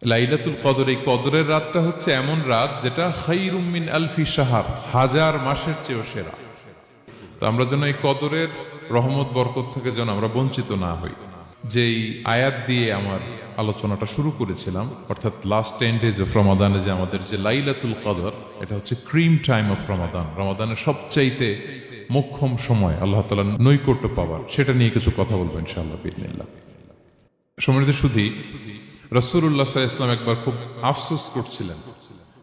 লাইলাতুল কদর, এই কদরের রাতটা হচ্ছে এমন রাত যেটা খায়রুম মিন আলফি শাহর, হাজার মাসের চেয়েও সেরা। তো আমরা যেন এই কদরের রহমত বরকত থেকে যেন আমরা বঞ্চিত না হই। যেই আয়াত দিয়ে আমার আলোচনাটা শুরু করেছিলাম, অর্থাৎ লাস্ট 10 days অফ রমাদানে যে আমাদের যে লাইলাতুল কদর, এটা হচ্ছে ক্রিম টাইম অফ রমাদান, রমাদানের সবচাইতে মোক্ষম সময় আল্লাহ তাআলার নৈকট্য পাওয়ার, সেটা নিয়ে কিছু কথা বলবো ইনশাআল্লাহ বিইজনিল্লাহ। সম্মানিত সুধী, রাসূলুল্লাহ সাল্লাল্লাহু আলাইহি ওয়াসাল্লাম একবার খুব আফসোস করছিলেন।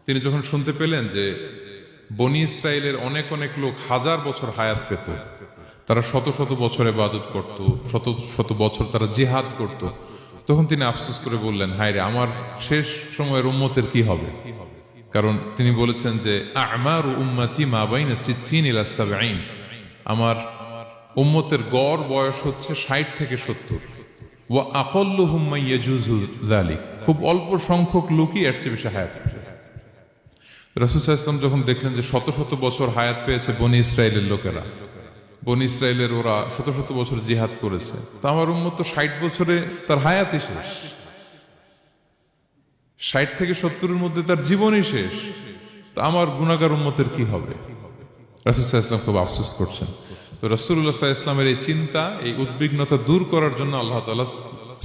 তিনি যখন শুনতে পেলেন যে বনি ইসরায়েলের অনেক অনেক লোক হাজার বছর হায়াত পেত, তারা শত শত বছর ইবাদত করত, শত শত বছর তারা জিহাদ করত, তখন তিনি আফসোস করে বললেন, হায় রে, আমার শেষ সময়ের উম্মতের কি হবে? কারণ তিনি বলেছেন যে আমারু উম্মতি মা বাইনা 60 ইলা 70, আমার উম্মতের গড় বয়স হচ্ছে 60 থেকে 70। ওয়া আকাল্লুহুম মান ইয়াজুজু যালিক, খুব অল্প সংখ্যক লোকই এর চেয়ে বেশি হায়াত পাবে। রাসূল সাল্লাল্লাহু আলাইহি ওয়াসাল্লাম যখন দেখলেন যে শত শত বছর হায়াত পেয়েছে বনি ইসরায়েলের লোকেরা, বনি ইসরায়েলের ওরা শত শত বছর জিহাদ করেছে, তো আমার উম্মত তো 60 বছরে তার হায়াতই শেষ, 60 থেকে 70-এর মধ্যে তার জীবনই শেষ, তো আমার গুনাহগার উম্মতের কি হবে? রাসূল সাল্লাল্লাহু আলাইহি ওয়াসাল্লাম খুব আফসোস করছেন। তো রাসূলুল্লাহ সাল্লাল্লাহু আলাইহি ওয়াসাল্লামের এই চিন্তা, এই উদ্বিগ্নতা দূর করার জন্য আল্লাহ তাআলা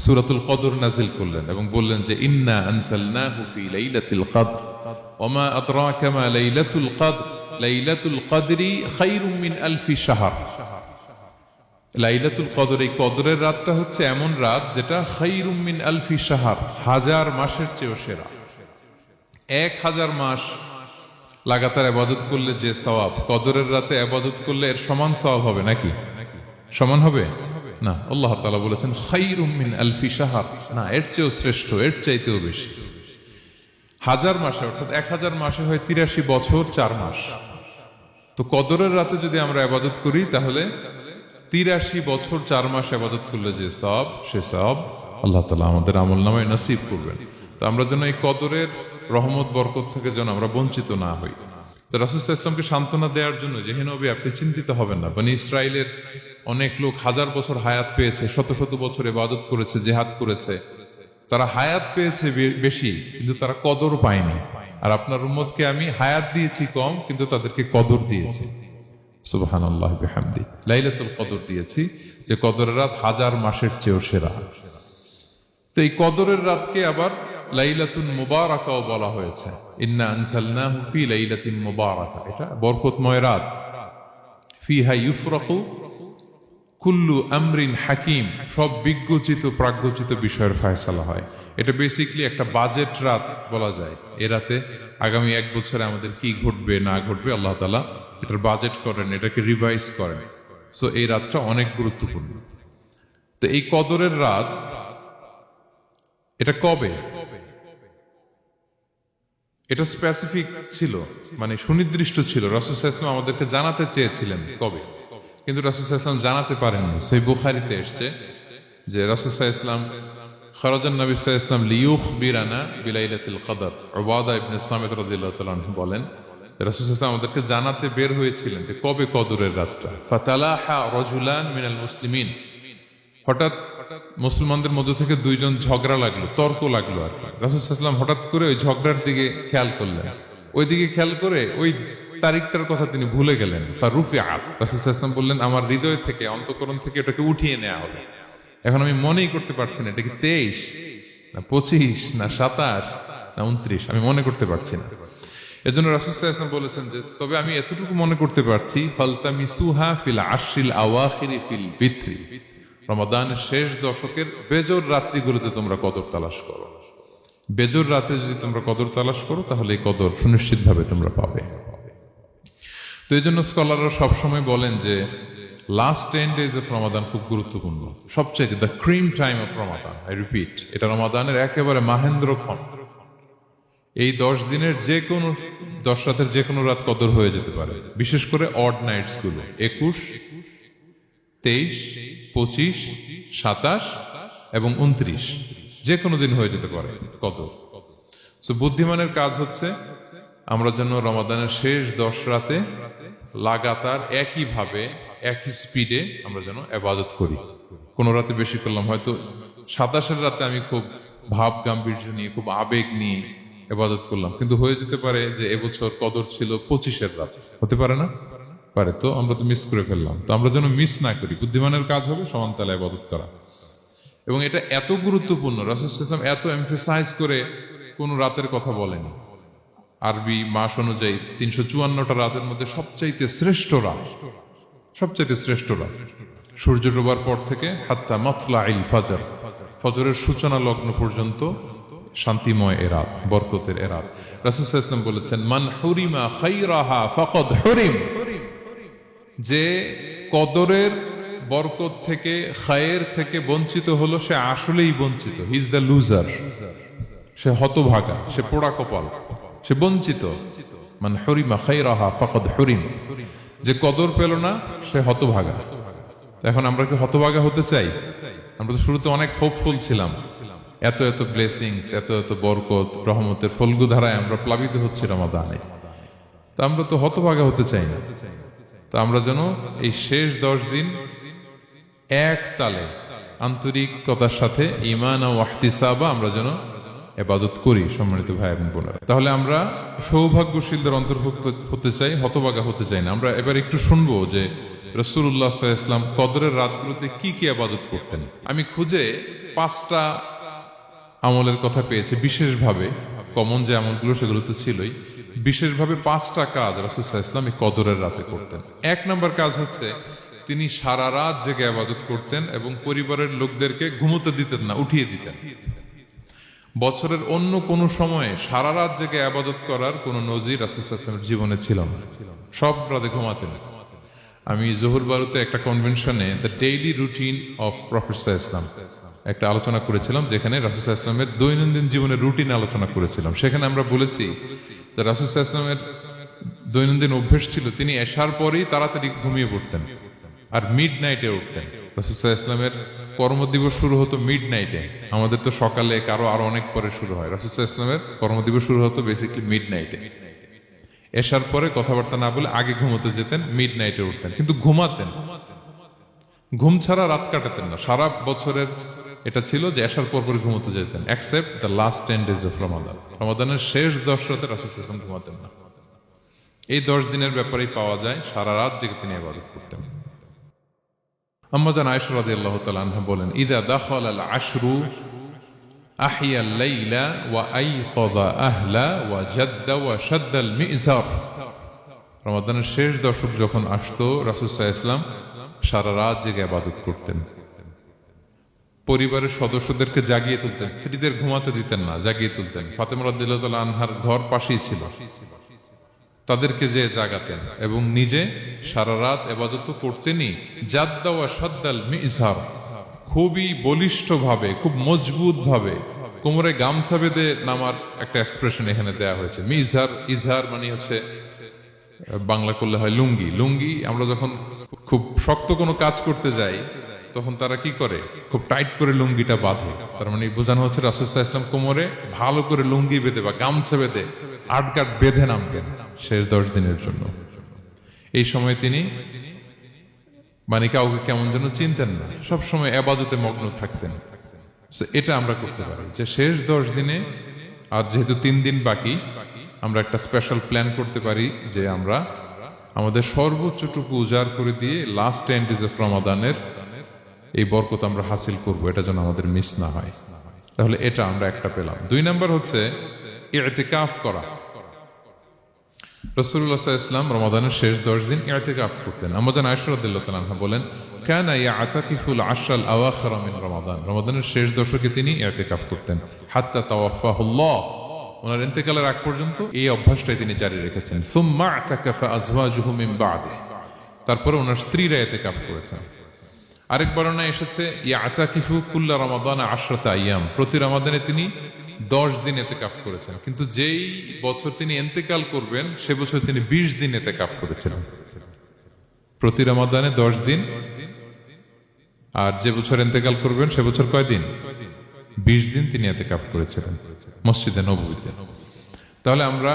সূরাতুল কদর নাজিল করলেন এবং বললেন যে ইন্না আনসালনাহু ফি লাইলাতিল কদর ওয়া মা আদরাকা মা লাইলাতুল কদর লাইলাতুল কদরি খায়রুম মিন আলফি শাহর। লাইলাতুল কদর, এই কদরের রাতটা হচ্ছে এমন রাত যেটা খায়রুম মিন আলফি শাহর, হাজার মাসের চেয়েও সেরা। 1000 মাস লাগাতার ইবাদত করলে যে সওয়াব, কদরের রাতে ইবাদত করলে এর সমান সওয়াব হবে নাকি? সমান হবে না। আল্লাহ তাআলা বলেছেন খায়রুম মিন আলফি শাহর, না, এর চেয়েও শ্রেষ্ঠ, এর চাইতেও বেশি। হাজার মাসে, অর্থাৎ 1000 মাসে হয় 83 বছর 4 মাস। তো কদরের রাতে যদি আমরা ইবাদত করি তাহলে 83 বছর 4 মাস ইবাদত করলে যে সওয়াব, সে সওয়াব আল্লাহ তাআলা আমাদের আমলনামায় নসিব করবেন। তো আমরা যেন এই কদরের রহমত বরকত থেকে যেন আমরা বঞ্চিত না হই। তো রাসূল সাল্লাল্লাহু আলাইহি ওয়াসাল্লামকে সান্ত্বনা দেওয়ার জন্য যে, হে নবী, আপনি চিন্তিত হবেন না, বনি ইসরায়েলের অনেক লোক হাজার বছর হায়াত পেয়েছে, শত শত বছর ইবাদত করেছে, জিহাদ করেছে, তারা হায়াত পেয়েছে বেশি কিন্তু তারা কদর পায়নি। আর আপনার উম্মতকে আমি হায়াত দিয়েছি কম, কিন্তু তাদেরকে কদর দিয়েছি। সুবহানাল্লাহি বিহামদি, লাইলাতুল কদর দিয়েছি, যে কদরের রাত হাজার মাসের চেয়েও সেরা। তো এই কদরের রাতকে আবার লাইলাতুন মুবারাকাও বলা হয়েছে। ইন্না আনসালনাহু ফি লাইলাতিন মুবারাকা, এটা বরকতময় রাত। ফিহা ইউফরাকু কুল্লু আমরিন হাকিম, সব বিজ্ঞচিত প্রাজ্ঞচিত বিষয়ের ফয়সালা হয়। এটা বেসিক্যালি একটা বাজেট রাত বলা যায়। এ রাতে আগামী 1 বছরে আমাদের কি ঘটবে না ঘটবে আল্লাহ তাআলা এটার বাজেট করেন, এটাকে রিভাইজ করেন। সো এই রাতটা অনেক গুরুত্বপূর্ণ। তো এই কদরের রাত, এটা কবে? এটা স্পেসিফিক ছিল, মানে সুনির্দিষ্ট ছিল। রাসূল সাল্লাল্লাহু আলাইহি ওয়াসাল্লাম আমাদেরকে জানাতে চেয়েছিলেন কবে, কিন্তু রাসূল সাল্লাল্লাহু আলাইহি ওয়াসাল্লাম জানাতে পারেননি। সহিহ বুখারীতে এসেছে যে রাসূল সাল্লাল্লাহু আলাইহি ওয়াসাল্লাম খারাজান নবী সাল্লাল্লাহু আলাইহি ওয়াসাল্লাম লিয়ুখবিরানা বিলাইলাতিল কদর। উবাদা ইবনে সামিত রাদিয়াল্লাহু তাআলা আনহু বলেন, রাসূল সাল্লাল্লাহু আলাইহি ওয়াসাল্লাম আমাদেরকে জানাতে বের হয়েছিলেন যে কবে কদরের রাতটা। ফাতালাহা রাজুলান মিনাল মুসলিমিন, হঠাৎ মুসলমানদের মধ্য থেকে 2 জন ঝগড়া লাগলো, তর্ক লাগলো আর কি। রাসূল সাল্লাল্লাহু আলাইহি ওয়াসাল্লাম হঠাৎ করে ওই ঝগড়ার দিকে খেয়াল করলেন, ওই দিকে খেয়াল করে ওই তারিখটার কথা তিনি ভুলে গেলেন। ফারুফিআত, রাসূল সাল্লাল্লাহু আলাইহি ওয়াসাল্লাম বললেন, আমার হৃদয় থেকে, অন্তঃকরণ থেকে এটাকে উঠিয়ে নেওয়া হলো। এখন আমি মনেই করতে পারছি না এটা কি 23 না 25 না 27 না 29, আমি মনে করতে পারছি না। এজন্য রাসূল সাল্লাল্লাহু আলাইহি ওয়াসাল্লাম বলেছেন যে তবে আমি এতটুকু মনে করতে পারছি, ফালতামিসুহা ফিল আশরিল আওয়াখিরি ফিল বিত্রি, রমাদানের শেষ দশকের বেজর রাত্রিগুলোতে তোমরা কদর তালাশ করো। বেজর রাতে যদি তোমরা কদর তালাশ করো তাহলে এই কদর সুনিশ্চিতভাবে তোমরা পাবে। তো এই জন্য স্কলাররা সবসময় বলেন যে লাস্ট 10 days অফ রমাদান খুব গুরুত্বপূর্ণ, সবচেয়ে the cream time of Ramadan. I repeat, এটা রমাদানের একেবারে মাহেন্দ্রক্ষণ। এই 10 দিনের যে কোনো 10 রাতের যে কোনো রাত কদর হয়ে যেতে পারে, বিশেষ করে অড নাইটস গুলো 21, 23, 25, 27 এবং 29, যে কোনো দিন হয়ে যেতে পারে কদর। সো বুদ্ধিমানের কাজ হচ্ছে আমরা যেন রমাদানের শেষ 10 রাতে লাগাতার একইভাবে একই স্পিডে আমরা যেন ইবাদত করি। কোন রাতে বেশি করলাম, হয়তো 27-এর রাতে আমি খুব ভাব গাম্ভীর্য নিয়ে, খুব আবেগ নিয়ে ইবাদত করলাম, কিন্তু হয়ে যেতে পারে যে এবছর কদর ছিল 25-এর রাত, হতে পারে না? পারে। তো আমরা তো মিস করে ফেললাম। তো আমরা যেন মিস না করি, বুদ্ধিমানের কাজ হবে সমান তালে ইবাদত করা। এবং এটা এত গুরুত্বপূর্ণ, রাসূল সাল্লাল্লাহু আলাইহি ওয়াসাল্লাম এত এমফেসাইজ করে কোনো রাতের কথা বলেনি। আরবি মাস অনুযায়ী 354টা রাতের মধ্যে সবচাইতে শ্রেষ্ঠ রাত, সবচাইতে শ্রেষ্ঠ রাত সূর্য ডোবার পর থেকে হাত্তা মাতলাইল ফজর, ফজরের সূচনা লগ্ন পর্যন্ত শান্তিময় এ রাত, বরকতের এ রাত। রাসূল সাল্লাল্লাহু আলাইহি ওয়াসাল্লাম বলেছেন, মান হুরিমা খাইরাহা ফাকাদ হুরিম, যে কদরের বরকত থেকে, খায়ের থেকে বঞ্চিত হলো, সে আসলেই বঞ্চিত। হি ইজ দ্য লুজার, সে হতভাগা, সে পোড়া কপাল, সে বঞ্চিত। মান হুরিমা খাইরাহা ফাকাদ হুরিম, যে কদর পেল না সে হতভাগা। এখন আমরা কি হতভাগা হতে চাই? আমরা তো শুরুতে অনেক হোপফুল ছিলাম, এত এত ব্লেসিংস, এত এত বরকত, রহমতের ফলগু ধারায় আমরা প্লাবিত হচ্ছি রমাদানে। তা আমরা তো হতভাগা হতে চাই না। তা আমরা যেন এই শেষ 10 দিন এক তালে আন্তরিকতার সাথে ঈমান ও ইহতিসাবা আমরা যেন ইবাদত করি, সম্মানিত ভাই এবং বোনেরা। তাহলে আমরা সৌভাগ্যশীলদের অন্তর্ভুক্ত হতে চাই, হতভাগা হতে চাই না। আমরা এবার একটু শুনবো যে রাসূলুল্লাহ সাল্লাল্লাহু আলাইহি ওয়াসাল্লাম কদরের রাতগুলোতে কি কি ইবাদত করতেন। আমি খুঁজে 5টা আমলের কথা পেয়েছি বিশেষভাবে, কমন যে আমলগুলো সেগুলো তো ছিলই, বিশেষভাবে 5টা কাজ রাসূল সাল্লাল্লাহু আলাইহি ওয়াসাল্লাম এই কদরের রাতে করতেন। 1 নম্বর কাজ হচ্ছে তিনি সারা রাত জেগে ইবাদত করতেন এবং পরিবারের লোকদেরকে ঘুমোতে দিতেন না, উঠিয়ে দিতেন। বছরের অন্য কোনো সময়ে সারা রাত জেগে ইবাদত করার কোনো নজির রাসূল সাল্লাল্লাহু আলাইহি ওয়াসাল্লামের জীবনে ছিল না। সব রাতে ঘুমাতেন। আমি জোহর বারুতে একটা কনভেনশনে the daily routine of prophet সাল্লাল্লাহু আলাইহি ওয়াসাল্লাম একটা আলোচনা করেছিলাম, যেখানে রাসূল সাল্লাল্লাহু আলাইহি ওয়াসাল্লামের দৈনন্দিন জীবনের রুটিন আলোচনা করেছিলাম। সেখানে আমরা বলেছি যে রাসূল সাল্লাল্লাহু আলাইহি ওয়াসাল্লামের দৈনন্দিন অভ্যেস ছিল তিনি এশার পরেই তাড়াতাড়ি ঘুমিয়ে পড়তেন আর মিড নাইটে উঠতেন। রাসূল সাল্লাল্লাহু আলাইহি ওয়াসাল্লামের কর্মদিবস শুরু হতো মিড নাইটে, আমাদের তো সকালে, কারো আরো অনেক পরে শুরু হয়। রাসূল সাল্লাল্লাহু আলাইহি ওয়াসাল্লামের কর্মদিবস শুরু হতো বেসিক্যালি মিড নাইটে। এশার পরে কথাবার্তা না বলে আগে ঘুমোতে যেতেন, মিড নাইটে উঠতেন, কিন্তু ঘুমাতেন। ঘুম ছাড়া রাত কাটাতেন না। সারা বছরের এটা ছিল যে এশার পর পরে ঘুমোতে যেতেন, except the last 10 days of Ramadan. রমাদানের শেষ 10 রাতে রাসূল সাল্লাল্লাহু আলাইহি ওয়াসাল্লাম ঘুমাতেন না। এই 10 দিনের ব্যাপারেই পাওয়া যায় সারা রাত জেগে তিনি ইবাদত করতেন। আম্মা জান আয়েশা রাদিয়াল্লাহু তাআলা আনহা বলেন, ইযা দাখালাল আশরু আহিয়াল লাইলা ওয়া আইকাযা আহলা ওয়া জাদ্দা ওয়া শাদ্দাল মিজার। রমাদানের শেষ দশক যখন আসতো, রাসূল সাল্লাল্লাহু আলাইহি ওয়াসাল্লাম সারা রাত জেগে ইবাদত করতেন। পরিবারের সদস্যদেরকে জাগিয়ে তুলতেন, স্ত্রীদের ঘুমাতে দিতেন না, জাগিয়ে তুলতেন। ফাতেমা রাদিয়াল্লাহু তাআলা আনহার ঘর পাশেই ছিল, তাদেরকে যে জাগাতেন এবং নিজে সারা রাত ইবাদত করতেনই। জাদ্দা ওয়া শাদ্দাল মিজার, খুবই বলিষ্ঠ ভাবে, খুব মজবুত ভাবে কোমরে গামছা বেঁধে নামার একটা এক্সপ্রেশন এখানে দেয়া হয়েছে। মিজার, ইজহার মানে হচ্ছে বাংলা করলে হয় লুঙ্গি। লুঙ্গি আমরা যখন খুব শক্ত কোনো কাজ করতে যাই তখন তারা কি করে, খুব টাইট করে লুঙ্গিটা বাঁধে। তার মানে বোঝানো হচ্ছে রাসূল সাল্লাল্লাহু আলাইহি ওয়াসাল্লাম কোমরে ভালো করে লুঙ্গি বেঁধে বা গামছা বেঁধে আটগাট বেঁধে নামতেন শেষ 10 দিনের জন্য। এই সময় তিনি মানে কাউকে কেমন যেন চিনতেন না, সবসময় ইবাদতে মগ্ন থাকতেন। এটা আমরা করতে পারি যে শেষ 10 দিনে, আর যেহেতু 3 দিন বাকি, আমরা একটা স্পেশাল প্ল্যান করতে পারি যে আমরা আমাদের সর্বোচ্চটুকু উজাড় করে দিয়ে লাস্ট 10 days অফ রমাদানের এই বরকত আমরা হাসিল করব, এটা যেন আমাদের মিস না হয়। তাহলে এটা আমরা একটা পেলাম। 2 নাম্বার হচ্ছে ইতিকাফ করা। রাসূলুল্লাহ সাল্লাল্লাহু আলাইহি ওয়াসাল্লাম রমাদানের শেষ 10 দিন ইতিকাফ করতেন। আম্মা জান আয়েশা রাদিয়াল্লাহু তাআলা আনহা বলেন, কানা ইয়াতাকিফুল আশরাল আওয়াখির মিন রমাদান। রমাদানের শেষ দশকে তিনি ইতিকাফ করতেন। হাত্তা তাওয়াফাহুল্লাহ, ওনার ইন্তেকালের আগ পর্যন্ত এই অভ্যাসটাই তিনি জারি রেখেছেন। সুম্মা আতাকাফা আজওয়াজুহু মিন বা'দি, তারপরে ওনার স্ত্রীরা ইতিকাফ করেছেন। আরেক বর্ণনায় এসেছে ইয়াতাকিফু কুল্লা রমাদান 10 আইয়াম, প্রতি রমাদানে তিনি 10 দিন ইতিকাফ করেছেন। কিন্তু যেই বছর তিনি ইন্তেকাল করবেন সে বছর তিনি 20 দিন ইতিকাফ করেছিলেন। প্রতি রমাদানে 10 দিন, আর যে বছর ইন্তেকাল করবেন সে বছর কয় দিন? 20 দিন তিনি ইতিকাফ করেছিলেন মসজিদে নববীতে। তাহলে আমরা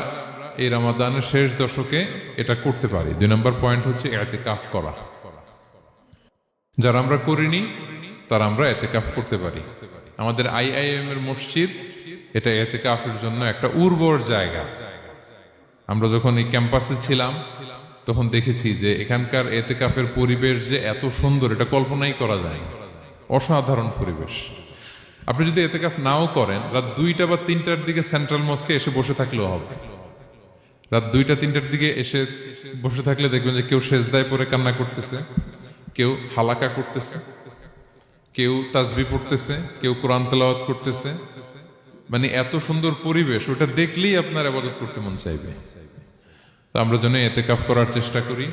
এই রমাদানের শেষ দশকে এটা করতে পারি। 2 নম্বর পয়েন্ট হচ্ছে ইতিকাফ করা। যারা আমরা করিনি তারা আমরা এতেকাফ করতে পারি। আমাদের আইআইএম এর মসজিদ এটা এতেকাফের জন্য একটা উর্বর জায়গা। আমরা যখন এই ক্যাম্পাসে ছিলাম তখন দেখেছি যে এখানকার এতেকাফের পরিবেশ যে এত সুন্দর এটা কল্পনাই করা যায় না। অসাধারণ পরিবেশ। আপনি যদি এতেকাফ নাও করেন, রাত 2টা বা 3টার দিকে সেন্ট্রাল মস্কে এসে বসে থাকলেও হবে। রাত 2টা 3টার দিকে এসে বসে থাকলে দেখবেন যে কেউ সেজদায় পড়ে কান্না করতেছে, কেউ হালাকা করতেছে, কেউ তাসবি পড়তেছে, কেউ কোরআন তেলাওয়াত করতেছে। মানে এত সুন্দর পরিবেশ, ওটা দেখলেই আপনার ইবাদত করতে মন চাইবে। তো আমরা যেন এতেকাফ করার চেষ্টা করি।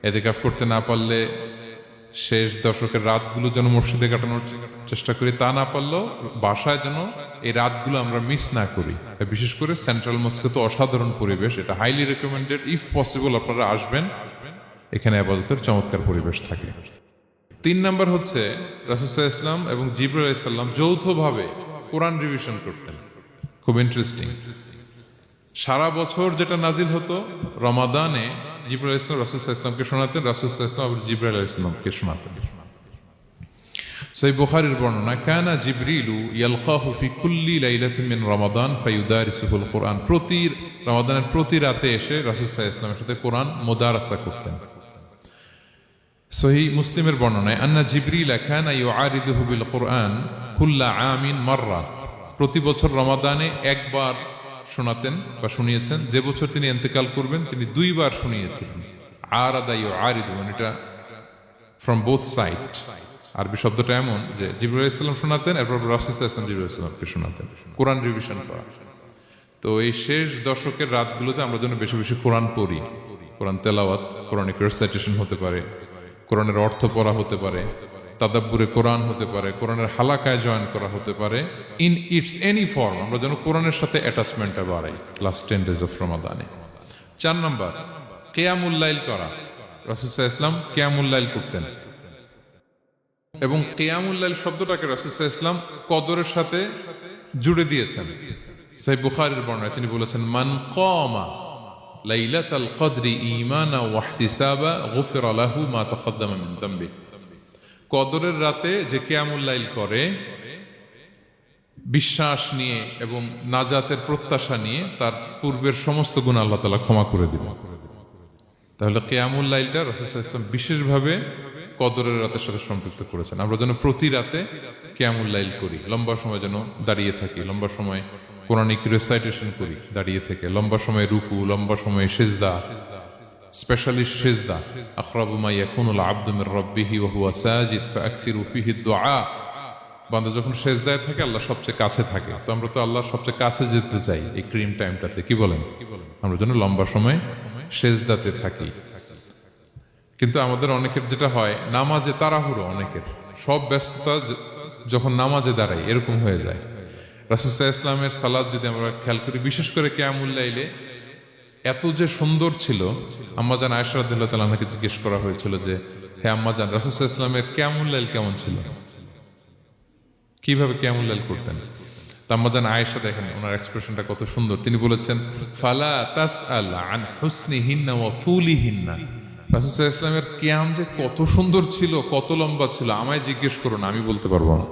এতেকাফ করতে না পারলে শেষ দশকের রাতগুলো যেন মসজিদে কাটানোর চেষ্টা করি, তা না পারলেও বাসায় যেন এই রাতগুলো আমরা মিস না করি। বিশেষ করে সেন্ট্রাল মস্কে তো অসাধারণ পরিবেশ, এটা হাইলি রেকমেন্ডেড। ইফ পসিবল আপনারা আসবেন, এখানে ইবাদতের চমৎকার পরিবেশ থাকে। 3 নাম্বার হচ্ছে রাসূল সাল্লাল্লাহু আলাইহি ওয়াসাল্লাম এবং জিবরাইল আলাইহিস সালাম যৌথভাবে কোরআন রিভিশন করতেন। খুব ইন্টারেস্টিং। সারা বছর যেটা নাজিল হতো, রমাদানে জিবরাইল আলাইহিস সালাম রাসূল সাল্লাল্লাহু আলাইহি ওয়াসাল্লামকে শোনাতেন, রাসূল সাল্লাল্লাহু আলাইহি ওয়াসাল্লাম আবার জিবরাইল আলাইহিস সালামকে শোনাতেন। সহিহ বুখারীর বর্ণনা, কানা জিবরিলু ইয়ালকাহু ফি কুল্লি লাইলাতিন মিন রমাদান ফায়ুদারিসুহুল কুরআন। প্রতি রমাদানের প্রতি রাতে এসে রাসূল সাল্লাল্লাহু আলাইহি ওয়াসাল্লামের সাথে কোরআন মুদারাসা করতেন। সহিহ মুসলিমের বর্ণনায়, আন্না জিবরিল কানা ইউআরিদুহু বিল কুরআন কুল্লা আমিন মাররা। প্রতি বছর রমাদানে একবার শোনাতেন বা শুনিয়েছেন। যে বছর তিনি ইন্তেকাল করবেন তিনি 2 বার শুনিয়েছিলেন। আরাদা ইউআরিদু, মানে এটা ফ্রম বোথ সাইড। আরবি শব্দটা এমন যে জিবরাইল আলাইহিস সালাম শোনাতেন, এরপর রাসূল সাল্লাল্লাহু আলাইহি ওয়াসাল্লাম জিবরাইল আলাইহিস সালামকে শোনাতেন। কোরআন রিভিশন করা। তো এই শেষ দশকের রাতগুলোতে আমরা যেন বেশি বেশি কোরআন পড়ি। কোরআন তেলাওয়াত, কোরআনিক রিসাইটেশন হতে পারে, কোরআনের অর্থ পড়া হতে পারে, তাদাব্বুরে কোরআন হতে পারে, কোরআনের হালাকায় জয়েন করা হতে পারে। ইন ইটস এনি ফর্ম আমরা যেন কোরআনের সাথে অ্যাটাচমেন্টটা বাড়াই লাস্ট 10 days অফ রমাদানে। 4 নাম্বার, কিয়ামুল লাইল করা। রাসূল সাল্লাল্লাহু আলাইহি ওয়াসাল্লাম কিয়ামুল লাইল করতেন এবং কিয়ামুল লাইল শব্দটাকে রাসূল সাল্লাল্লাহু আলাইহি ওয়াসাল্লাম কদরের সাথে জুড়ে দিয়েছেন। সহিহ বুখারীর বর্ণনায় তিনি বলেছেন, মান কামা লাইলাতাল কদরি ঈমানা ওয়া ইহতিসাবা গুফিরা লাহু মা তাকাদ্দামা মিন যামবি। কদরের রাতে যে কিয়ামুল লাইল করে বিশ্বাস নিয়ে এবং নাজাতের প্রত্যাশা নিয়ে, তার পূর্বের সমস্ত গুনাহ আল্লাহ তাআলা ক্ষমা করে দিবেন। তাহলে কিয়ামুল লাইলটা রাসূল সাল্লাল্লাহু আলাইহি ওয়াসাল্লাম বিশেষভাবে কদরের রাতের সাথে সম্পৃক্ত করেছেন। আমরা যেন প্রতি রাতে কিয়ামুল লাইল করি, লম্বা সময় যেন দাঁড়িয়ে থাকি, লম্বা সময় কোরআনিক রিসাইটেশন করি দাঁড়িয়ে থেকে, লম্বা সময় রুকু, লম্বা সময় সিজদা, স্পেশালি সিজদা। আকরাবু মা ইয়াকুনুল আবদু মির রাব্বিহি ওয়া হুয়া সাজিদ ফাআকসিরু ফিহি দুআ। বান্দা যখন সিজদায় থাকে আল্লাহ সবচেয়ে কাছে থাকে। তো আমরা তো আল্লাহর সবচেয়ে কাছে যেতে চাই এই ক্রিম টাইমটাতে, কি বলেন? আমরা যেন লম্বা সময় সিজদাতে থাকি। কিন্তু আমাদের অনেকের যেটা হয়, নামাজে তাড়াহুড়ো, অনেকের সব ব্যস্ততা যখন নামাজে দাঁড়াই এরকম হয়ে যায়। রাসূল সাল্লাল্লাহু আলাইহি ওয়াসাল্লামের সালাত যদি আমরা খেয়াল করি, বিশেষ করে কিয়ামুল লাইলে এত যে সুন্দর ছিল। আম্মাজান আয়েশা রাদিয়াল্লাহু তাআলা আনহাকে জিজ্ঞেস করা হয়েছিল যে, হে আম্মাজান, রাসূল সাল্লাল্লাহু আলাইহি ওয়াসাল্লামের কিয়ামুল লাইল কেমন ছিল, কিভাবে কিয়ামুল লাইল করতেন? তো আম্মাজান আয়েশা, দেখেন ওনার এক্সপ্রেশনটা কত সুন্দর। তিনি বলেছেন, ফালা তাসআল আন হুসনিহিন্না ওয়া তুলিহিন্না। রাসূল সাল্লাল্লাহু আলাইহি ওয়াসাল্লামের কিয়াম যে কত সুন্দর ছিল, কত লম্বা ছিল, আমায় জিজ্ঞেস করো না, আমি বলতে পারবো না।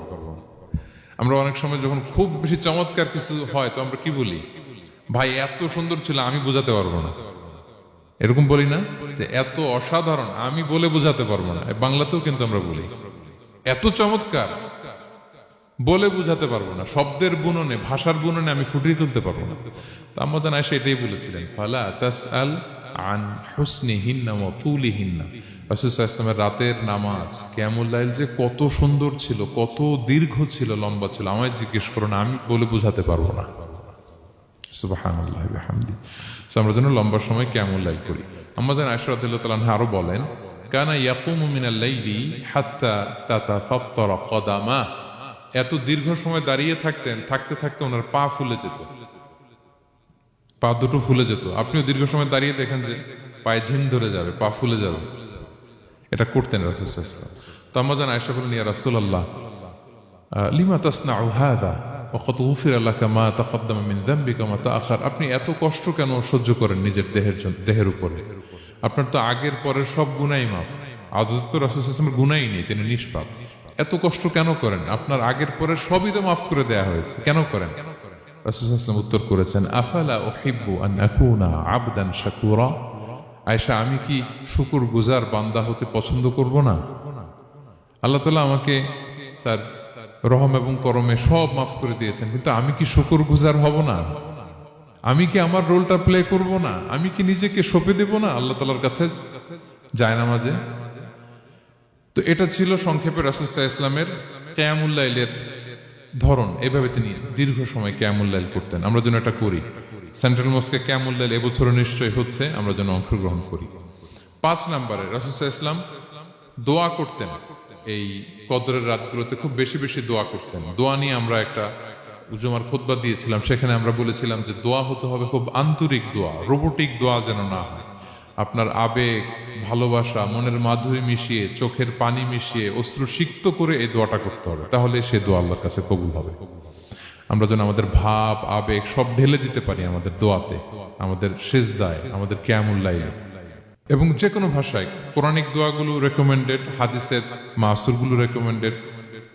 আমরা অনেক সময় যখন খুব বেশি চমৎকার কিছু হয় তো আমরা কি বলি, ভাই এত সুন্দর ছিল, আমি বোঝাতে পারবো না। এরকম বলি না যে এত অসাধারণ, আমি বলে বোঝাতে পারবো না। বাংলাতেও কিন্তু আমরা বলি এত চমৎকার, বলে বোঝাতে পারবো না। শব্দের বুননে, ভাষার বুননে আমি ফুটিয়ে তুলতে পারবো না। তো আম্মাজান আয়েশা এটাই বলেছিলেন, ফালা তাসআল আন হুসনিহিন্না ওয়া তুলিহিন্না। রাসূল সাল্লাল্লাহু আলাইহি ওয়াসাল্লামের রাতের নামাজ কিয়ামুল লাইল যে কত সুন্দর ছিল, কত দীর্ঘ ছিল, লম্বা ছিল, আমায় জিজ্ঞেস করো না, আমি বলে বোঝাতে পারবো না। সুবহানাল্লাহি ওয়া বিহামদিহি। আমরা যেন লম্বা সময় কিয়ামুল লাইল করি। আম্মাজান আয়েশা রাদিয়াল্লাহু তাআলা আনহা আরো বলেন, কানা ইয়াকুমু মিনাল লাইলি হাত্তা তাতাফাত্তারা কদামা। এত দীর্ঘ সময় দাঁড়িয়ে থাকতেন, থাকতে থাকতে ওনার পা ফুলে যেত, পা দুটো ফুলে যেত। আপনিও দীর্ঘ সময় দাঁড়িয়ে দেখেন যে পায়ে ঝিম ধরে যাবে, পা ফুলে যাবে। এটা করতেন রাসূল সাল্লাল্লাহু আলাইহি ওয়াসাল্লাম। তো আম্মাজান আয়েশা বলেন, ইয়া রাসূলুল্লাহ লিমা তাসনাউ হাযা ওয়া ক্বাদ গুফিরা লাকা মা তাকাদ্দামা মিন যামবিকা ওয়া মা তাআখার। আপনি এত কষ্ট কেন সহ্য করেন নিজের দেহের উপরে? আপনার তো আগের পরের সব গুনাহই মাফ। আদত তো রাসূল সাল্লাল্লাহু আলাইহি ওয়াসাল্লামের গুনাহই নেই, তিনি নিষ্পাপ। এত কষ্ট কেন করেন? আপনার আগের পরে সবই তো মাফ করে দেয়া হয়েছে, কেন করেন? রাসূল সাল্লাল্লাহু আলাইহি ওয়াসাল্লাম উত্তর করেছেন, আফালা উহিব্বু আন আকুনা আবদান শাকুরা। আয়েশা, আমি কি শুকর গুজার বান্দা হতে পছন্দ করব না? আল্লাহ তাআলা আমাকে তার রহম এবং করমে সব মাফ করে দিয়েছেন, কিন্তু আমি কি শুকর গুজার হব না? আমি কি আমার রোলটা প্লে করব না? আমি কি নিজেকে সঁপে দেব না আল্লাহ তাআলার কাছে জায়নামাজে? তো এটা ছিল সংক্ষেপে রাসূল সাল্লাল্লাহু আলাইহি ওয়াসাল্লামের কিয়ামুল লাইলের ধরন। এভাবে তিনি দীর্ঘ সময় কিয়ামুল লাইল করতেন। আমরা যেন এটা করি। সেন্ট্রাল মস্কে কিয়ামুল লাইল এবছরও নিশ্চয়ই হচ্ছে, আমরা যেন অংশগ্রহণ করি। 5 নম্বরে রাসূল সাল্লাল্লাহু আলাইহি ওয়াসাল্লাম দোয়া করতেন। এই কদরের রাতগুলোতে খুব বেশি বেশি দোয়া করতেন। দোয়া নিয়ে আমরা একটা জুমার খুতবা দিয়েছিলাম, সেখানে আমরা বলেছিলাম যে দোয়া হতে হবে খুব আন্তরিক দোয়া, রোবোটিক দোয়া যেন না হয়। আপনার আবেগ, ভালোবাসা, মনের মাধুরী মিশিয়ে, চোখের পানি মিশিয়ে, অশ্রু সিক্ত করে এই দোয়াটা করতে হবে, তাহলে সে দোয়া আল্লাহর কাছে কবুল হবে। আমরা যেন আমাদের ভাব, আবেগ সব ঢেলে দিতে পারি আমাদের দোয়াতে, আমাদের সিজদায়, আমাদের কিয়ামুল লাইলে। এবং যে কোনো ভাষায় কোরআনিক দোয়াগুলো রেকমেন্ডেড, হাদিসের মাসুরগুলো রেকমেন্ডেড।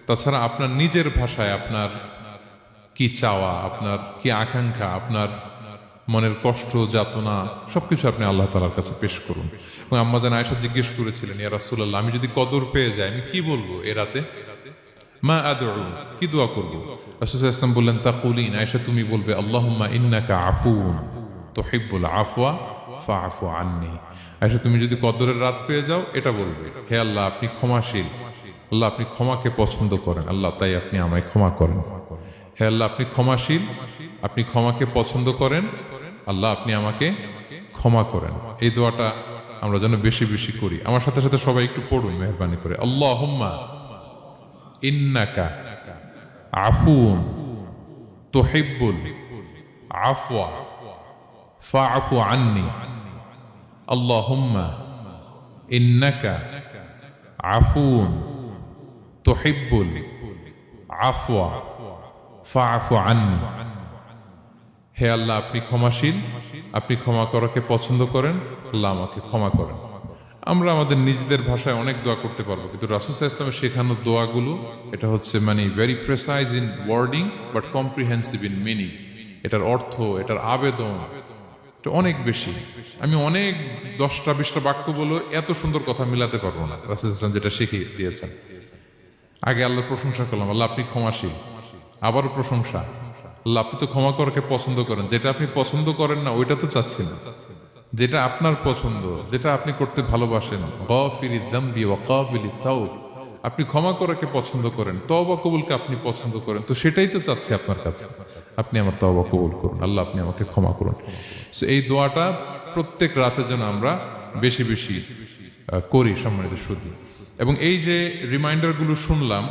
তাছাড়া আপনার নিজের ভাষায় আপনার কি চাওয়া, আপনার কি আকাঙ্ক্ষা, আপনার মনের কষ্ট, যাতনা সবকিছু আপনি আল্লাহ তাআলার কাছে পেশ করুন। এবং আম্মা জান আয়েশা জিজ্ঞেস করেছিলেন, ইয়া রাসূলুল্লাহ, আমি যদি কদর পেয়ে যাই আমি কি বলবো এ রাতে? মা আদউ, কি দোয়া করব? রাসূল সাল্লাল্লাহু আলাইহি ওয়াসাল্লাম বললেন, তাকুলিন, আয়েশা তুমি বলবে, আল্লাহুম্মা ইন্নাকা আফুউন তুহিব্বুল আফওয়া ফাআফু আন্নী। আয়েশা তুমি যদি কদরের রাত পেয়ে যাও এটা বলবে, হে আল্লাহ আপনি ক্ষমাশীল, আল্লাহ আপনি ক্ষমাকে পছন্দ করেন, আল্লাহ তাই আপনি আমায় ক্ষমা করেন। হে আল্লাহ আপনি ক্ষমাশীল, আপনি ক্ষমাকে পছন্দ করেন, আল্লাহ আপনি আমাকে ক্ষমা করেন। এই দোয়াটা আমরা যেন বেশি বেশি করি। আমার সাথে সাথে সবাই একটু পড়ুন মেহেরবানি করে, আল্লাহুম্মা ইন্নাকা আফুন তুহিব্বুল আফওয়া ফাআফু আন্নী। আল্লাহুম্মা ইন্নাকা আফুন তুহিব্বুল আফওয়া ফাআফু আন্নী। হে আল্লাহ আপনি ক্ষমাশীল, আপনি ক্ষমা করাকে পছন্দ করেন, আল্লাহ আমাকে ক্ষমা করেন। আমরা আমাদের নিজেদের ভাষায় অনেক দোয়া করতে পারবো, কিন্তু রাসূল সাল্লাল্লাহু আলাইহি ওয়াসাল্লামের শেখানো দোয়াগুলো এটা হচ্ছে মানে very precise in wording but comprehensive in meaning. এটার অর্থ, এটার আবেদন এটা অনেক বেশি। আমি অনেক 10টা-20টা বাক্য বলে এত সুন্দর কথা মিলাতে পারবো না। রাসূল সাল্লাল্লাহু আলাইহি ওয়াসাল্লাম যেটা শিখিয়ে দিয়েছেন, আগে আল্লাহর প্রশংসা করলাম, আল্লাহ আপনি ক্ষমাশীল, আবারও প্রশংসা, আল্লাহ আপনি তো ক্ষমা করাকে পছন্দ করেন। যেটা আপনি পছন্দ করেন না ওইটা তো চাচ্ছি না, যেটা আপনার পছন্দ, যেটা আপনি করতে ভালোবাসেন, গাফিরিয যামবি ওয়া কাবিলিত তাওব, আপনি ক্ষমা করাকে পছন্দ করেন, তওবা কবুলকে আপনি পছন্দ করেন, তো সেটাই তো চাচ্ছি আপনার কাছে, আপনি আমার তওবা কবুল করুন, আল্লাহ আপনি আমাকে ক্ষমা করুন। সো এই দোয়াটা প্রত্যেক রাতে যেন আমরা বেশি বেশি করি সম্মানিত সুধী। এবং এই যে রিমাইন্ডারগুলো শুনলাম,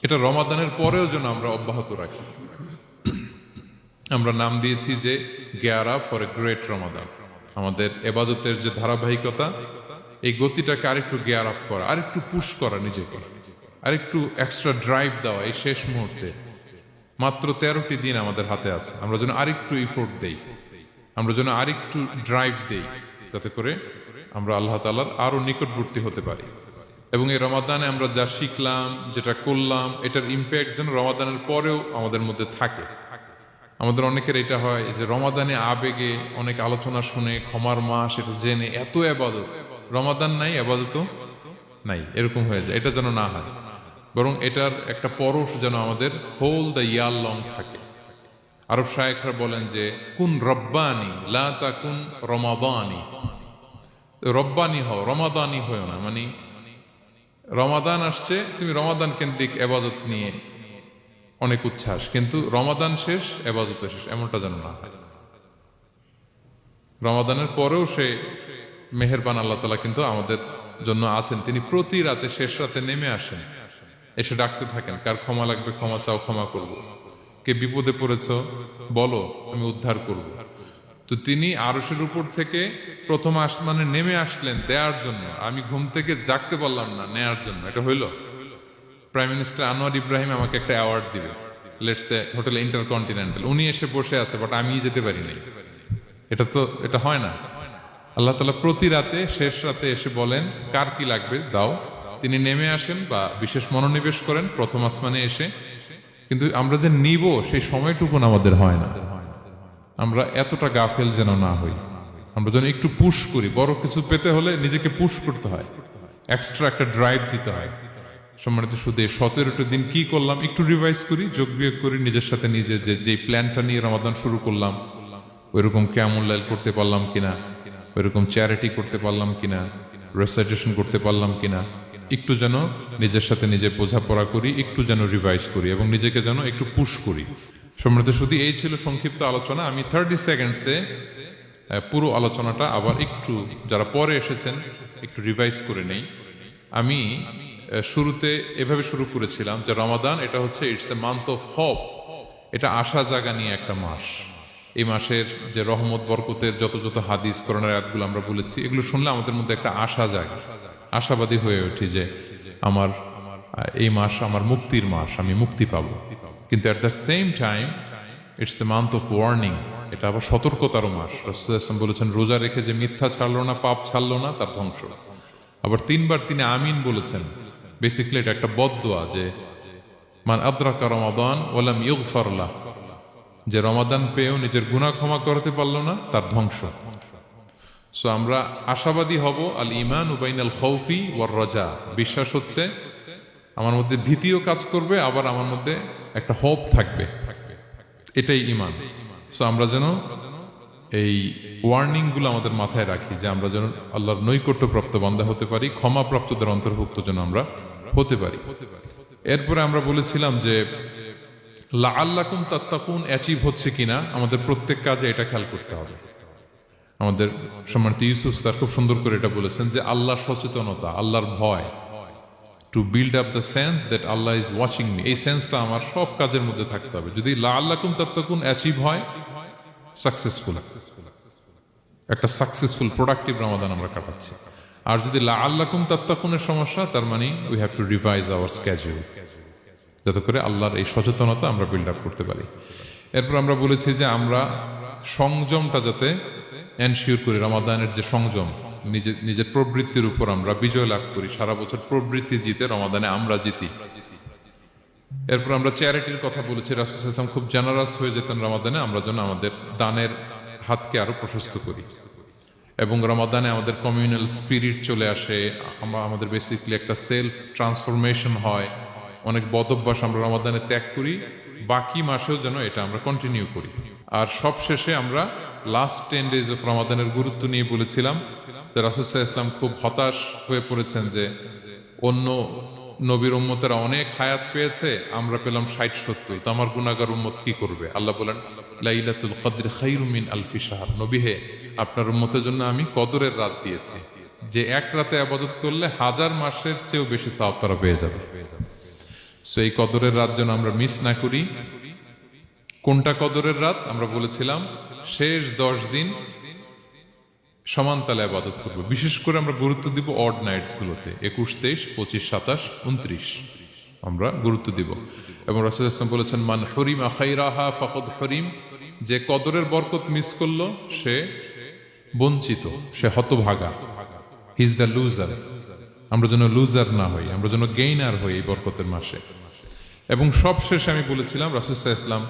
এটা রমাদানের পরেও যেন আমরা অব্যাহত রাখি। আমরা নাম দিয়েছি যে gear up for a great Ramadan. আমাদের এবাদতের যে ধারাবাহিকতা, এই গতিটাকে আরেকটু গেয়ার আপ করা, আরেকটু পুশ করা নিজেকে, আরেকটু এক্সট্রা ড্রাইভ দেওয়া এই শেষ মুহূর্তে। মাত্র 13টি দিন আমাদের হাতে আছে, আমরা যেন আরেকটু ইফোর্ট দেই, আমরা যেন আরেকটু ড্রাইভ দেই, যাতে করে আমরা আল্লাহ তাআলার আরো নিকটবর্তী হতে পারি। এবং এই রমাদানে আমরা যা শিখলাম, যেটা করলাম, এটার ইম্প্যাক্ট যেন রমাদানের পরেও আমাদের মধ্যে থাকে। আমাদের অনেকের এটা হয় যে রমাদানে আবেগে অনেক আলোচনা শুনে, ক্ষমার মাস এটা জেনে এত আবাদত, রমাদান নাই আবাদতও নাই, এরকম হয়ে যায়। এটা যেন না হয়, বরং এটার একটা পরশ যেন আমাদের হোল দ্য ইয়ার লং থাকে। আরব শায়েখরা বলেন যে কুন রব্বানি লা তাকুন রমাদানি, রব্বানি হও, রমাদানি হও না। মানে রমাদান আসছে, তুমি রমাদান কেন্দ্রিক আবাদত নিয়ে অনেক উচ্ছ্বাস, কিন্তু রমাদান শেষ আবাদত শেষ, এমনটা যেন না হয়। রমাদানের পরেও সে মেহেরবান আল্লাহ তাআলা কিন্তু আমাদের জন্য আছেন। তিনি প্রতি রাতে শেষ রাতে নেমে আসেন, এসে ডাকতে থাকেন, কার ক্ষমা লাগবে ক্ষমা চাও, ক্ষমা করব। কে বিপদে পড়েছ বলো, আমি উদ্ধার করব। তো তিনি আরশের উপর থেকে প্রথম আসমানে নেমে আসলেন দেওয়ার জন্য। আমি ঘুম থেকে জাগতে পারলাম না, নেয়ার জন্য। এটা হইল প্রাইম মিনিস্টার আনোয়ার ইব্রাহিম আমাকে একটা অ্যাওয়ার্ড দিবে, লেটস সে হোটেল ইন্টারকন্টিনেন্টাল, উনি এসে বসে আছে, বাট আমি যেতে পারি নাই। এটা হয় না। আল্লাহ তাআলা প্রতি রাতে শেষ রাতে এসে বলেন, কার কি লাগবে দাও, তিনি নেমে আসেন বা বিশেষ মনোনিবেশ করেন প্রথম আসমানে এসে, কিন্তু আমরা যে নিব সেই সময়টুকুন আমাদের হয় না। আমরা এতটা গাফেল যেন না হই, আমরা যেন একটু পুশ করি। বড় কিছু পেতে হলে নিজেকে পুশ করতে হয়, এক্সট্রা একটা ড্রাইভ দিতে হয়। সম্মানিত শুধু 17টা দিন কি করলাম একটু রিভাইজ করি, যোগ বিয়োগ করি নিজের সাথে নিজে, যে প্ল্যানটা নিয়ে রমাদান শুরু করলাম ওইরকম কিয়ামুল লাইল করতে পারলাম কিনা, ওইরকম চ্যারিটি করতে পারলাম কিনা, রেসাইটেশন করতে পারলাম কিনা, একটু যেন নিজের সাথে নিজে বোঝাপড়া করি, একটু যেন রিভাইজ করি এবং নিজেকে যেন একটু পুশ করি। সম্মানিত শুধু এই ছিল সংক্ষিপ্ত আলোচনা। আমি 30 সেকেন্ডসে পুরো আলোচনাটা আবার একটু যারা পরে এসেছেন একটু রিভাইজ করে নেই। আমি শুরুতে এভাবে শুরু করেছিলাম যে রমাদান এটা হচ্ছে it's a month of hope, এটা আশা জাগা নিয়ে একটা মাস। এই মাসের যে রহমত বরকতের যত যত হাদিস করোনার আয়াতগুলো আমরা বলেছি, এগুলো শুনলে আমাদের মধ্যে একটা আশা জাগে, আশাবাদী হয়ে উঠি যে আমার এই মাস আমার মুক্তির মাস, আমি মুক্তি পাবো। কিন্তু at the same time it's a month of warning, এটা আবার সতর্কতারও মাস। রাসূলুল্লাহ সাল্লাল্লাহু আলাইহি ওয়াসাল্লাম বলেছেন রোজা রেখে যে মিথ্যা ছাড়লো না, পাপ ছাড়লো না, তার ধ্বংস। আবার 3বার তিনি আমিন বলেছেন। বেসিক্যালি এটা একটা বদদোয়া যে মান আদরাকা রমাদান ওয়ালাম ইউগফার লাহ, যে রমাদান পেয়েও নিজের গুনাহ ক্ষমা করতে পারলো না, তার ধ্বংস। সো আমরা আশাবাদী হব। আল ঈমান বাইনাল খাউফি ওয়ার রাজা, বিশ্বাস হচ্ছে আমার মধ্যে ভীতিও কাজ করবে, আবার আমার মধ্যে একটা হোপ থাকবে, এটাই ঈমান। সো আমরা যেন এই ওয়ার্নিং গুলো আমাদের মাথায় রাখি যে আমরা যেন আল্লাহর নৈকট্যপ্রাপ্ত বান্দা হতে পারি, ক্ষমাপ্রাপ্তদের অন্তর্ভুক্ত যেন আমরা হতে পারি। এরপরে আমরা বলেছিলাম যে লাআল্লাকুম তাত্তাকুন অ্যাচিভ হচ্ছে কিনা আমাদের প্রত্যেক কাজে এটা খেয়াল করতে হবে। আমাদের সম্মানিত ইউসুফ স্যার খুব সুন্দর করে এটা বলেছেন যে আল্লাহর সচেতনতা, আল্লাহর ভয়, to build up the sense that Allah is watching me, এই সেন্সটা আমার সব কাজের মধ্যে থাকতে হবে। যদি লাআল্লাকুম তাত্তাকুন অ্যাচিভ হয়, সাকসেসফুল, একটা সাকসেসফুল প্রোডাক্টিভ রমাদান আমরা কাটাচ্ছি। আর যদি লাআল্লাকুম তাত্তাকুনের সমস্যা, তার মানে we have to revise hour schedule, যাতে করে আল্লাহর এই সচেতনতা আমরা বিল্ড আপ করতে পারি। এরপর আমরা বলেছি যে আমরা সংযমটা যাতে এনশিওর করি, রমাদানের যে সংযম, নিজের প্রবৃত্তির উপর আমরা বিজয় লাভ করি, সারা বছর প্রবৃত্তি জিতে রমাদানে আমরা জিতি। এরপর আমরা চ্যারিটির কথা বলেছি, রাসূল সাল্লাল্লাহু আলাইহি ওয়াসাল্লাম খুব জেনারাস হয়ে যেতেন রমাদানে, আমরা যেন আমাদের দানের হাতকে আরো প্রশস্ত করি এবং রমাদানে আমাদের কমিউনাল স্পিরিট চলে আসে, আমাদের বেসিক্যালি একটা সেলফ ট্রান্সফরমেশন হয়, অনেক বদ অভ্যাস আমরা রমাদানে ত্যাগ করি, বাকি মাসেও যেন এটা আমরা কন্টিনিউ করি। আর সবশেষে আমরা লাস্ট 10 days অফ রমাদানের গুরুত্ব নিয়ে বলেছিলাম যে রাসূল সাল্লাল্লাহু আলাইহি ওয়াসাল্লাম খুব হতাশ হয়ে পড়েছেন যে অন্য নবীর উম্মতেরা অনেক হায়াত পেয়েছে, আমরা পেলাম 60-70, তো আমার গুনাহগার উম্মত কি করবে? আল্লাহ বলেন লাইলাতুল কদর খায়রুম মিন আলফি শাহর, নবী হে আপনার উম্মতের জন্য আমি কদরের রাত দিয়েছি, যে এক রাতে ইবাদত করলে 1000 মাসের চেয়েও বেশি সওয়াব তারা পেয়ে যাবে। সো এই কদরের রাত যেন আমরা মিস না করি। কোনটা কদরের রাত? আমরা বলেছিলাম শেষ 10 দিন সমান তালে ইবাদত করব। বিশেষ করে আমরা গুরুত্ব দিব অড নাইটস গুলোতে, 21, 23, 25, 27, 29 আমরা গুরুত্ব দিব। এবং রাসূল সাল্লাল্লাহু আলাইহি ওয়াসাল্লাম বলেছেন মান হুরিমা খায়রাহা ফাকাদ হুরিম, যে কদরের বরকত মিস করলো সে বঞ্চিত, সে হতভাগা, হি ইজ দ্য লুজার। আমরা যেন লুজার না হই, আমরা যেন গেইনার হই এই বরকতের মাসে। এবং সবশেষে আমি বলেছিলাম রাসূল সাল্লাল্লাহু আলাইহি ওয়াসাল্লাম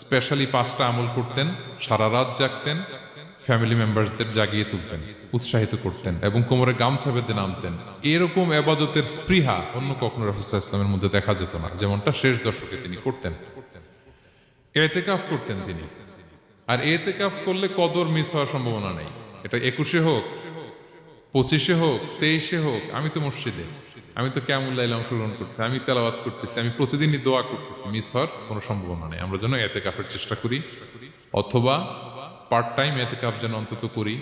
স্পেশালি 5টা আমল করতেন, সারা রাত জাগতেন, ফ্যামিলি মেম্বারসদের জাগিয়ে তুলতেন, উৎসাহিত করতেন এবং কোমরে গামছা বেঁধে নামতেন। এরকম ইবাদতের স্পৃহা অন্য কখনো রাসূল সাল্লাল্লাহু আলাইহি ওয়াসাল্লামের মধ্যে দেখা যেত না, যেমনটা শেষ দশকে তিনি করতেন। ইতিকাফ করতেন তিনি, আর ইতিকাফ করলে কদর মিস হওয়ার সম্ভাবনা নেই। এটা 21-এ হোক, 25-এ হোক, 23-এ হোক, আমি তো মসজিদে, আমি তো কিয়ামুল লাইলে অংশগ্রহণ করতেছি, আমি তেলাওয়াত করতেছি, আমি প্রতিদিনই দোয়া করতেছি, মিস হওয়ার কোনো সম্ভাবনা নেই। আমরা যেন ইতিকাফের চেষ্টা করি, অথবা পার্ট টাইম ইতিকাফ যেন অন্তত করি,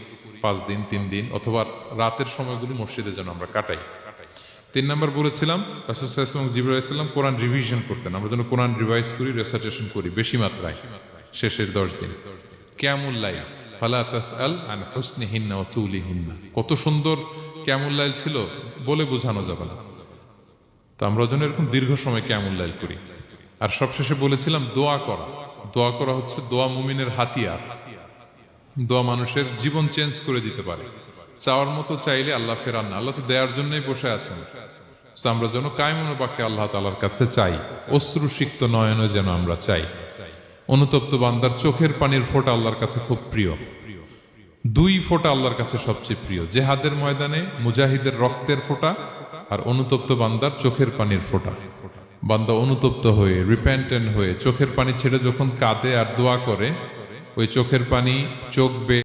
5 দিন 3 দিন, অথবা রাতের সময়গুলো মসজিদে যেন আমরা কাটাই। 3 নম্বর বলেছিলাম রাসূল সাল্লাল্লাহু আলাইহি ওয়াসাল্লাম জিবরাইল আলাইহিস সালাম কোরআন রিভিশন করতেন, আমরা যেন কোরআন রিভাইজ করি, রেসাইটেশন করি বেশি মাত্রায় শেষের 10 দিন। কিয়ামুল লাইল ফালা তাসআল আন হুসনিহিন্না ওয়া তুলিহিন্না, কত সুন্দর কিয়ামুল লাইল ছিল বলে বোঝানো যাবে না। তো আমরা যেন এরকম দীর্ঘ সময় কিয়ামুল লাইল করি। আর সবশেষে বলেছিলাম দোয়া করা, দোয়া করা হচ্ছে দোয়া মুমিনের হাতিয়ার। দোয়া মানুষের জীবন চেঞ্জ করে দিতে পারে। চাওয়ার মতো চাইলে আল্লাহ ফেরান না, আল্লাহ তো দেওয়ার জন্যই বসে আছেন। So আমরা যেন কায়মনোবাক্যে আল্লাহ তাআলার কাছে চাই, অশ্রুসিক্ত নয়নে যেন আমরা চাই। অনুতপ্ত বান্দার চোখের পানির ফোঁটা আল্লাহর কাছে খুব প্রিয়। 2 ফোঁটা আল্লাহর কাছে সবচেয়ে প্রিয়, জেহাদের ময়দানে মুজাহিদের রক্তের ফোঁটা আর অনুতপ্ত বান্দার চোখের পানির ফোঁটা। বান্দা অনুতপ্ত হয়ে, রিপেন্টেন্ট হয়ে চোখের পানি ছেড়ে যখন কাঁদে আর দোয়া করে, ওই চোখের পানি চোখ বেয়ে